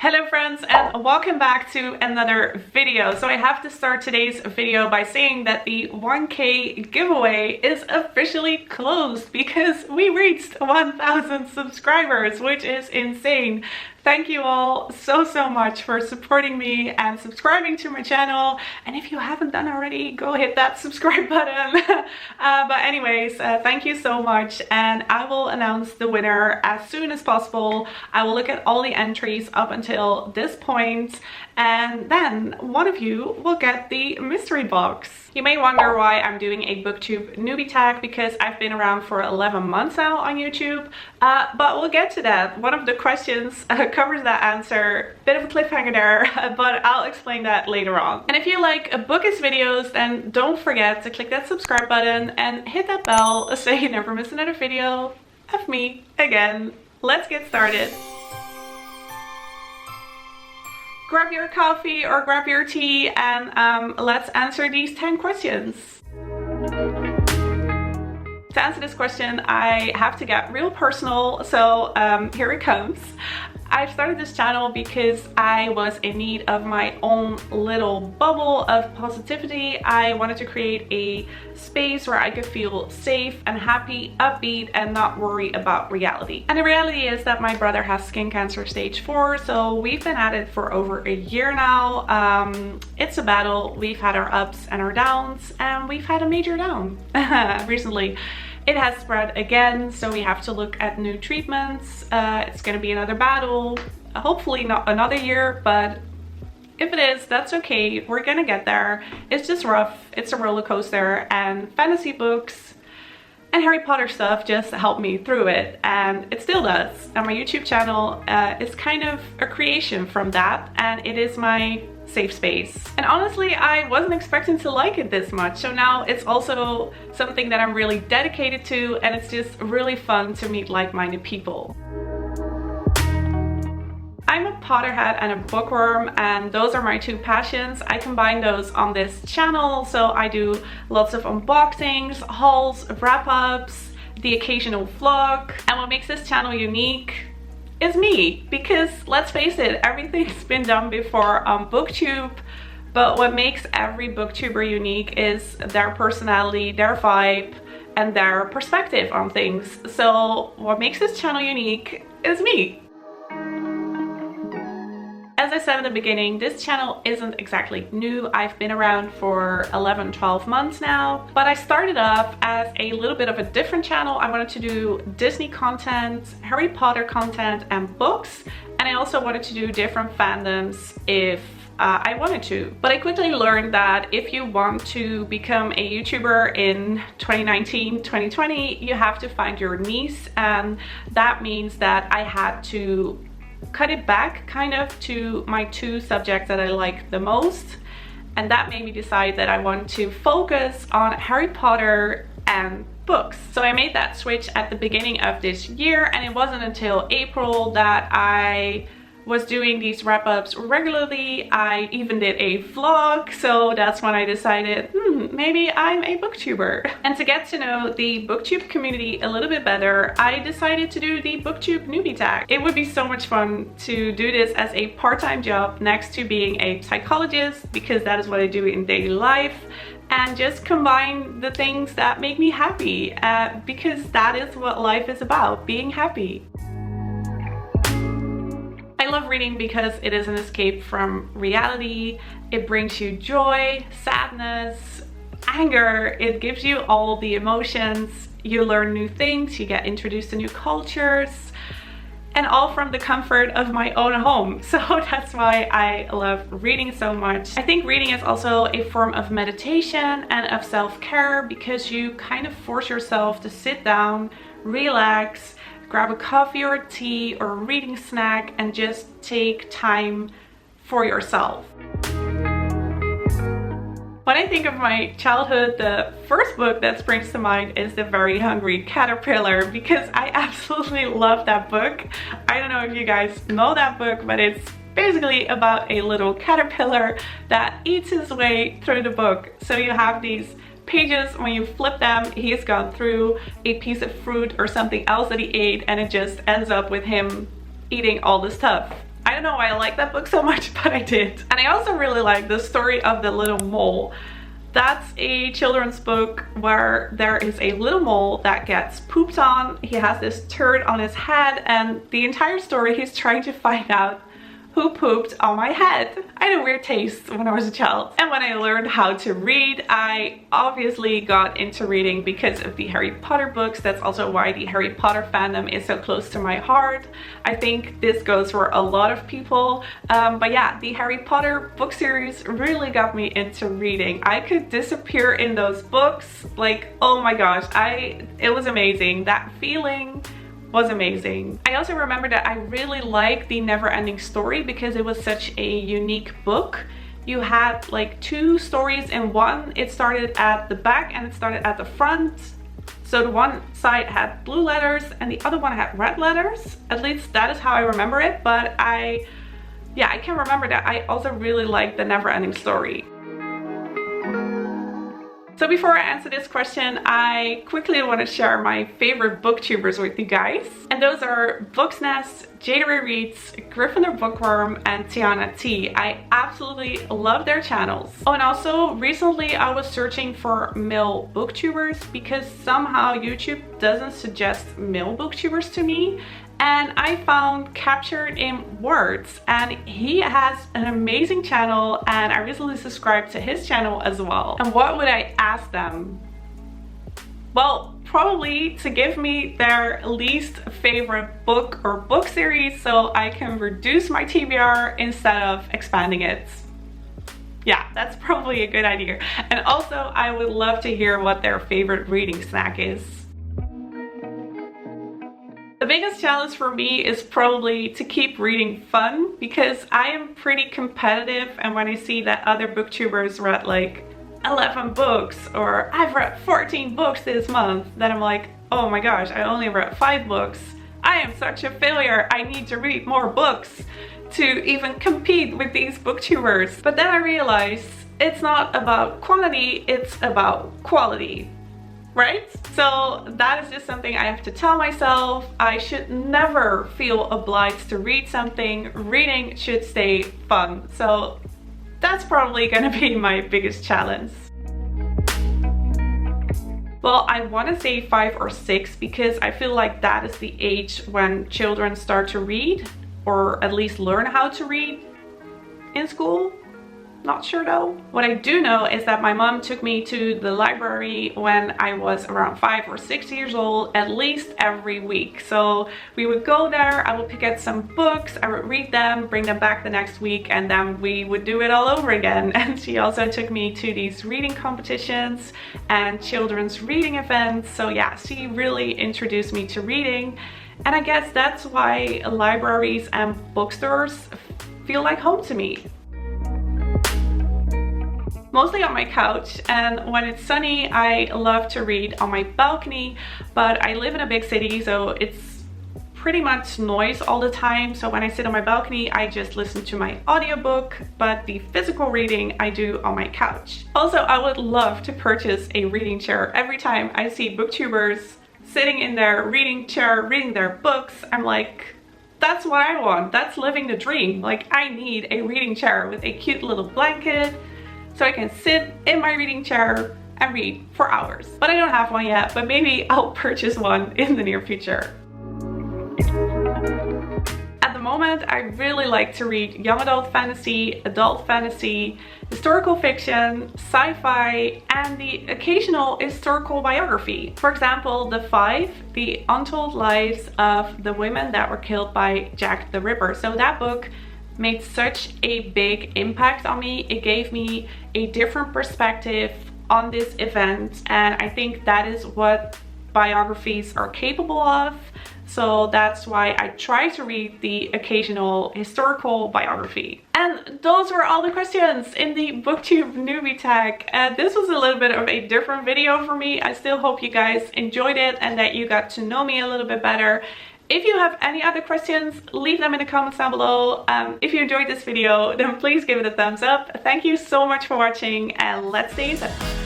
Hello friends, and welcome back to another video. So I have to start today's video by saying that the 1K giveaway is officially closed because we reached 1,000 subscribers, which is insane. Thank you all so much for supporting me and subscribing to my channel. And if you haven't done already, go hit that subscribe button. But anyways, thank you so much. And I will announce the winner as soon as possible. I will look at all the entries up until this point, and then one of you will get the mystery box. You may wonder why I'm doing a Booktube Newbie Tag, because I've been around for 11 months now on YouTube, but we'll get to that. One of the questions covers that answer. Bit of a cliffhanger there, but I'll explain that later on. And if you like Bookish videos, then don't forget to click that subscribe button and hit that bell so you never miss another video of me again. Let's get started. Grab your coffee or grab your tea and let's answer these 10 questions. To answer this question, I have to get real personal, so here it comes. I started this channel because I was in need of my own little bubble of positivity. I wanted to create a space where I could feel safe and happy, upbeat, and not worry about reality. And the reality is that my brother has skin cancer stage 4, so we've been at it for over a year now. It's a battle. We've had our ups and our downs, and we've had a major down recently. It has spread again, so we have to look at new treatments. It's gonna be another battle, hopefully not another year, but if it is, that's okay. We're gonna get there. It's just rough, it's a roller coaster, and fantasy books and Harry Potter stuff just helped me through it, and it still does. And my YouTube channel is kind of a creation from that, and it is my safe space. And honestly, I wasn't expecting to like it this much, so now it's also something that I'm really dedicated to, and it's just really fun to meet like-minded people. I'm a Potterhead and a bookworm, and those are my two passions. I combine those on this channel, so I do lots of unboxings, hauls, wrap-ups, the occasional vlog. And what makes this channel unique is me, because let's face it, everything's been done before on Booktube, but what makes every booktuber unique is their personality, their vibe, and their perspective on things. So what makes this channel unique is me. As I said in the beginning, this channel isn't exactly new. I've been around for 11-12 months now, but I started off as a little bit of a different channel. I wanted to do Disney content, Harry Potter content, and books, and I also wanted to do different fandoms if I wanted to. But I quickly learned that if you want to become a YouTuber in 2019, 2020, you have to find your niche, and that means that I had to cut it back kind of to my two subjects that I like the most, and that made me decide that I want to focus on Harry Potter and books. So I made that switch at the beginning of this year, and it wasn't until April that I was doing these wrap-ups regularly. I even did a vlog, so that's when I decided maybe I'm a booktuber. And to get to know the booktube community a little bit better, I decided to do the Booktube Newbie Tag. It would be so much fun to do this as a part-time job next to being a psychologist, because that is what I do in daily life, and just combine the things that make me happy, because that is what life is about, being happy. I love reading because it is an escape from reality. It brings you joy, sadness, anger. It gives you all the emotions. You learn new things, you get introduced to new cultures, and all from the comfort of my own home. So that's why I love reading so much. I think reading is also a form of meditation and of self-care, because you kind of force yourself to sit down, relax, grab a coffee or a tea or a reading snack, and just take time for yourself. When I think of my childhood, the first book that springs to mind is The Very Hungry Caterpillar, because I absolutely love that book. I don't know if you guys know that book, but it's basically about a little caterpillar that eats his way through the book. So you have these pages, when you flip them, he's gone through a piece of fruit or something else that he ate, and it just ends up with him eating all the stuff. I don't know why I like that book so much, but I did. And I also really like The Story of the Little Mole. That's a children's book where there is a little mole that gets pooped on. He has this turd on his head, and the entire story he's trying to find out who pooped on my head. I had a weird taste when I was a child. And when I learned how to read, I obviously got into reading because of the Harry Potter books. That's also why the Harry Potter fandom is so close to my heart. I think this goes for a lot of people. But yeah, the Harry Potter book series really got me into reading. I could disappear in those books. Like, oh my gosh, it was amazing. That feeling was amazing. I also remember that I really liked The Never-Ending Story because it was such a unique book. You had like two stories in one. It started at the back and it started at the front. So the one side had blue letters and the other one had red letters. At least that is how I remember it. But I can remember that I also really liked The Never-Ending Story. So before I answer this question, I quickly want to share my favorite booktubers with you guys. And those are Booksnest, Jadery Reads, Gryffindor Bookworm, and Tiana T. I absolutely love their channels. Oh, and also recently I was searching for male booktubers because somehow YouTube doesn't suggest male booktubers to me. And I found Captured in Words, and he has an amazing channel, and I recently subscribed to his channel as well. And what would I ask them? Well, probably to give me their least favorite book or book series so I can reduce my TBR instead of expanding it. Yeah, that's probably a good idea. And also I would love to hear what their favorite reading snack is. The biggest challenge for me is probably to keep reading fun because I am pretty competitive, and when I see that other booktubers read like 11 books or I've read 14 books this month, then I'm like, oh my gosh, I only read 5 books. I am such a failure. I need to read more books to even compete with these booktubers. But then I realized it's not about quantity, it's about quality. Right? So that is just something I have to tell myself. I should never feel obliged to read something. Reading should stay fun. So that's probably gonna be my biggest challenge. Well, I want to say 5 or 6 because I feel like that is the age when children start to read, or at least learn how to read in school. Not sure though. What I do know is that my mom took me to the library when I was around 5 or 6 years old, at least every week. So we would go there, I would pick out some books, I would read them, bring them back the next week, and then we would do it all over again. And she also took me to these reading competitions and children's reading events. So yeah, she really introduced me to reading. And I guess that's why libraries and bookstores feel like home to me. Mostly on my couch, and when it's sunny I love to read on my balcony, but I live in a big city so it's pretty much noise all the time. So when I sit on my balcony I just listen to my audiobook, but the physical reading I do on my couch. Also, I would love to purchase a reading chair. Every time I see booktubers sitting in their reading chair reading their books, I'm like, that's what I want. That's living the dream. Like, I need a reading chair with a cute little blanket so I can sit in my reading chair and read for hours. But I don't have one yet, but maybe I'll purchase one in the near future. At the moment, I really like to read young adult fantasy, historical fiction, sci-fi, and the occasional historical biography. For example, The Five, The Untold Lives of the Women That Were Killed by Jack the Ripper. So that book made such a big impact on me. It gave me a different perspective on this event, and I think that is what biographies are capable of. So that's why I try to read the occasional historical biography. And those were all the questions in the Booktube Newbie Tag. This was a little bit of a different video for me. I still hope you guys enjoyed it and that you got to know me a little bit better. If you have any other questions, leave them in the comments down below. If you enjoyed this video, then please give it a thumbs up. Thank you so much for watching, and let's stay in touch.